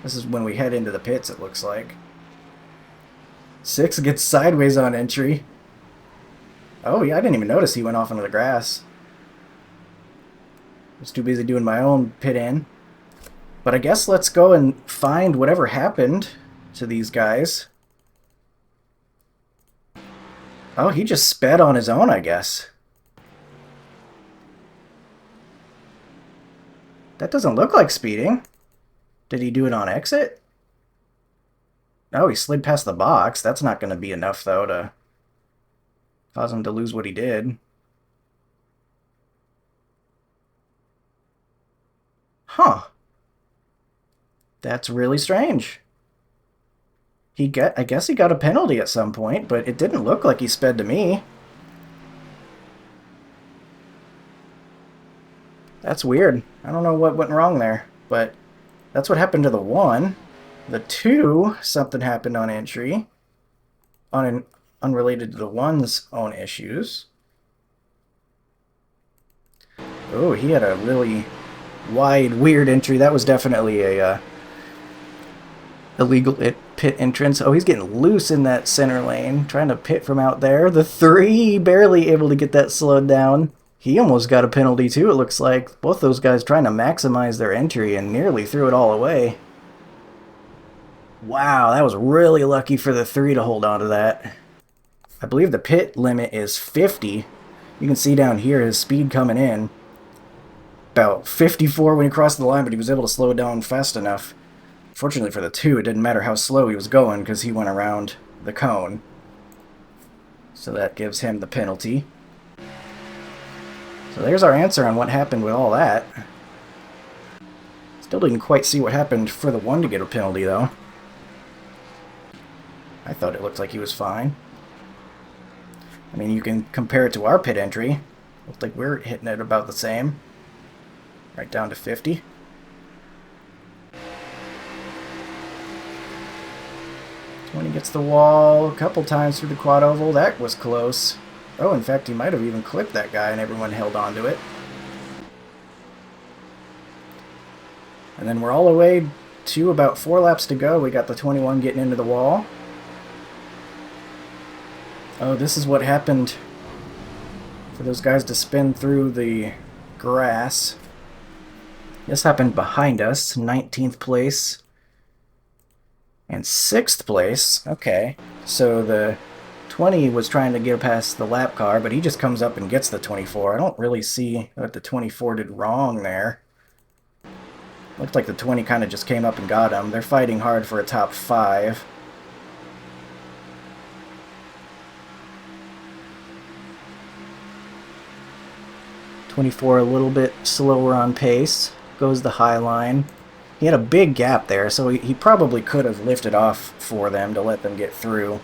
A: This is when we head into the pits, it looks like. 6 gets sideways on entry. Oh, yeah, I didn't even notice he went off into the grass. I was too busy doing my own pit in. But I guess let's go and find whatever happened to these guys. Oh, he just sped on his own, I guess. That doesn't look like speeding. Did he do it on exit? Oh, he slid past the box. That's not going to be enough, though, to cause him to lose what he did. Huh. That's really strange. I guess he got a penalty at some point, but it didn't look like he sped to me. That's weird. I don't know what went wrong there, but that's what happened to the 1. The 2, something happened on entry. Unrelated to the 1's own issues. Oh, he had a really wide, weird entry. That was definitely a illegal pit entrance. Oh, he's getting loose in that center lane, trying to pit from out there. The 3, barely able to get that slowed down. He almost got a penalty too, it looks like. Both those guys trying to maximize their entry and nearly threw it all away. Wow, that was really lucky for the 3 to hold on to that. I believe the pit limit is 50. You can see down here his speed coming in. About 54 when he crossed the line, but he was able to slow it down fast enough. Fortunately for the 2, it didn't matter how slow he was going because he went around the cone. So that gives him the penalty. So there's our answer on what happened with all that. Still didn't quite see what happened for the 1 to get a penalty, though. I thought it looked like he was fine. I mean, you can compare it to our pit entry. Looks like we're hitting it about the same. Right down to 50. When he gets the wall a couple times through the quad oval, that was close. Oh, in fact, he might have even clipped that guy and everyone held on to it. And then we're all the way to about 4 laps to go. We got the 21 getting into the wall. Oh, this is what happened for those guys to spin through the grass. This happened behind us, 19th place and 6th place. Okay, so the 20 was trying to get past the lap car, but he just comes up and gets the 24. I don't really see what the 24 did wrong there. Looked like the 20 kind of just came up and got him. They're fighting hard for a top 5. '24 a little bit slower on pace. Goes the high line. He had a big gap there, so he probably could have lifted off for them to let them get through.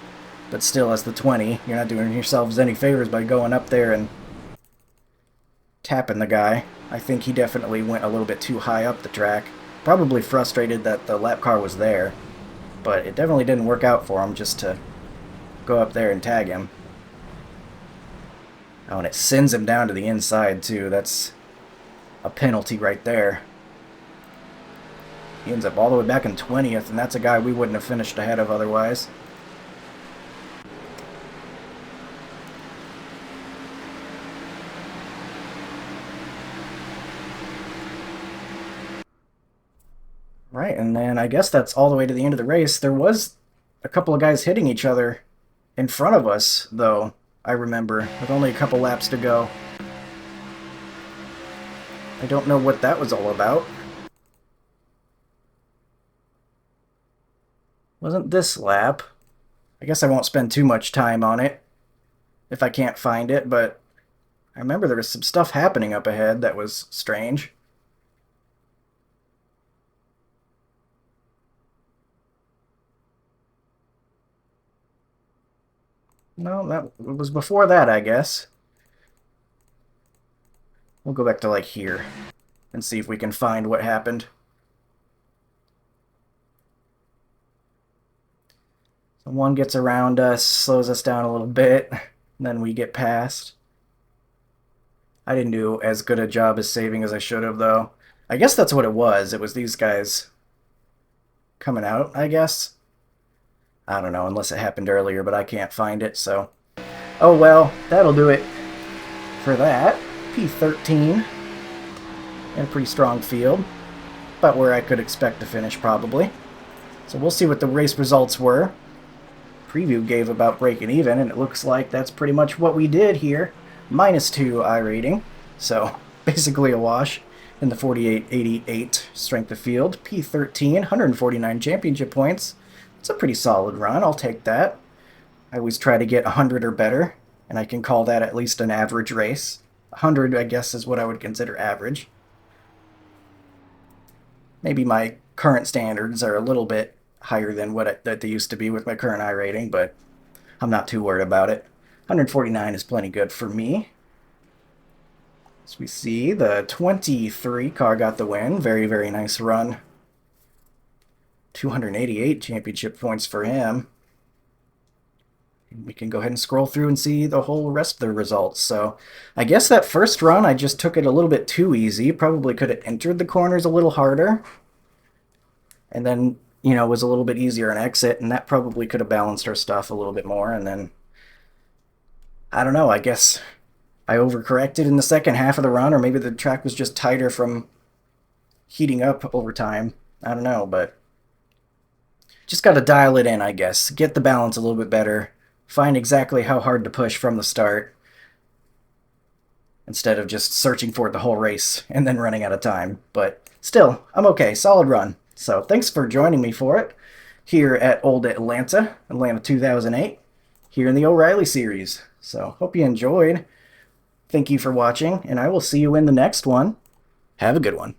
A: But still, as the 20, you're not doing yourselves any favors by going up there and tapping the guy. I think he definitely went a little bit too high up the track. Probably frustrated that the lap car was there. But it definitely didn't work out for him just to go up there and tag him. Oh, and it sends him down to the inside, too. That's a penalty right there. He ends up all the way back in 20th, and that's a guy we wouldn't have finished ahead of otherwise. Right, and then I guess that's all the way to the end of the race. There was a couple of guys hitting each other in front of us, though, I remember, with only a couple laps to go. I don't know what that was all about. Wasn't this lap. I guess I won't spend too much time on it if I can't find it, but I remember there was some stuff happening up ahead that was strange. No, that was before that, I guess. We'll go back to, like, here and see if we can find what happened. So one gets around us, slows us down a little bit, and then we get past. I didn't do as good a job as saving as I should have, though. I guess that's what it was. It was these guys coming out, I guess. I don't know, unless it happened earlier, but I can't find it, so... Oh well, that'll do it for that. P13. And a pretty strong field. About where I could expect to finish, probably. So we'll see what the race results were. Preview gave about breaking even, and it looks like that's pretty much what we did here. -2 I rating, so basically a wash in the 48-88 strength of field. P13, 149 championship points. It's a pretty solid run, I'll take that. I always try to get 100 or better, and I can call that at least an average race. 100, I guess, is what I would consider average. Maybe my current standards are a little bit higher than that they used to be with my current I rating, but I'm not too worried about it. 149 is plenty good for me. As we see, the 23 car got the win. Very, very nice run. 288 championship points for him. We can go ahead and scroll through and see the whole rest of the results. So I guess that first run, I just took it a little bit too easy. Probably could have entered the corners a little harder. And then, you know, was a little bit easier an exit, and that probably could have balanced our stuff a little bit more. And then, I don't know, I guess I overcorrected in the second half of the run, or maybe the track was just tighter from heating up over time. I don't know, but just got to dial it in, I guess. Get the balance a little bit better. Find exactly how hard to push from the start instead of just searching for it the whole race and then running out of time. But still, I'm okay. Solid run. So thanks for joining me for it here at Old Atlanta, Atlanta 2008, here in the O'Reilly series. So hope you enjoyed. Thank you for watching, and I will see you in the next one. Have a good one.